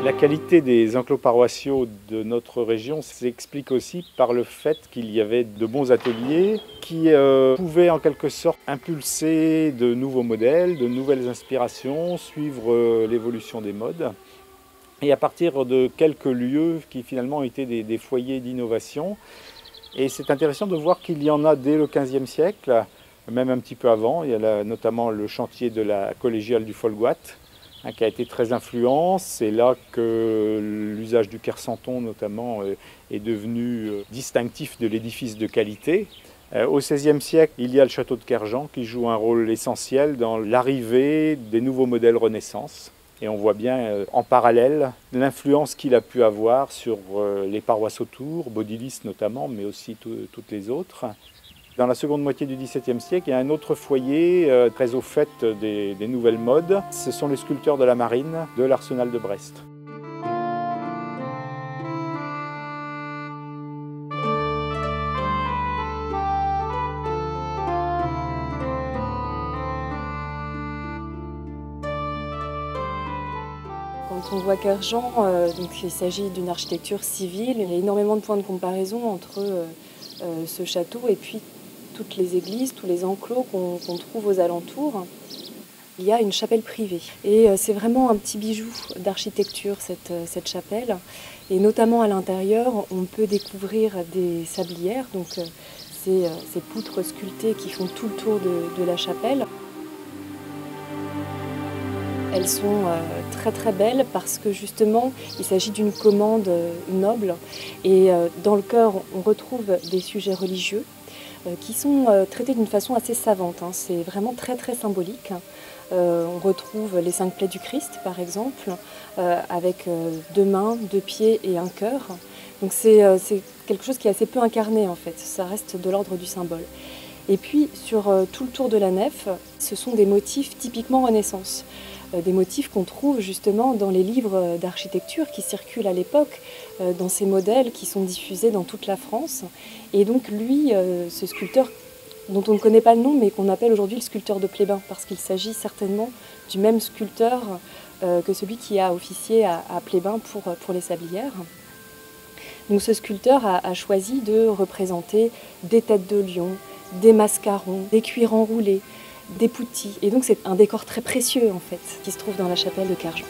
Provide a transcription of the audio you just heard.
La qualité des enclos paroissiaux de notre région s'explique aussi par le fait qu'il y avait de bons ateliers qui pouvaient en quelque sorte impulser de nouveaux modèles, de nouvelles inspirations, suivre l'évolution des modes. Et à partir de quelques lieux qui finalement étaient des foyers d'innovation. Et c'est intéressant de voir qu'il y en a dès le XVe siècle, même un petit peu avant. Il y a notamment le chantier de la collégiale du Folgoat, qui a été très influent. C'est là que l'usage du kersanton notamment est devenu distinctif de l'édifice de qualité. Au XVIe siècle, il y a le château de Kerjan qui joue un rôle essentiel dans l'arrivée des nouveaux modèles Renaissance. Et on voit bien en parallèle l'influence qu'il a pu avoir sur les paroisses autour, Baudilis notamment, mais aussi toutes les autres. Dans la seconde moitié du XVIIe siècle, il y a un autre foyer très au fait des nouvelles modes. Ce sont les sculpteurs de la marine de l'arsenal de Brest. Quand on voit Kerjan, il s'agit d'une architecture civile. Il y a énormément de points de comparaison entre ce château et puis toutes les églises, tous les enclos qu'on trouve aux alentours. Il y a une chapelle privée et c'est vraiment un petit bijou d'architecture cette chapelle. Et notamment à l'intérieur, on peut découvrir des sablières, donc ces poutres sculptées qui font tout le tour de la chapelle. Elles sont très très belles parce que justement il s'agit d'une commande noble et dans le chœur on retrouve des sujets religieux qui sont traités d'une façon assez savante. C'est vraiment très très symbolique. On retrouve les 5 plaies du Christ par exemple avec 2 mains, 2 pieds et un cœur. Donc c'est quelque chose qui est assez peu incarné en fait, ça reste de l'ordre du symbole. Et puis sur tout le tour de la nef, ce sont des motifs typiquement Renaissance. Des motifs qu'on trouve justement dans les livres d'architecture qui circulent à l'époque, dans ces modèles qui sont diffusés dans toute la France. Et donc lui, ce sculpteur dont on ne connaît pas le nom, mais qu'on appelle aujourd'hui le sculpteur de Plébin, parce qu'il s'agit certainement du même sculpteur que celui qui a officié à Plébin pour les sablières. Donc ce sculpteur a choisi de représenter des têtes de lion, des mascarons, des cuirs enroulés, des poutis. Et donc c'est un décor très précieux en fait, qui se trouve dans la chapelle de Kerjan.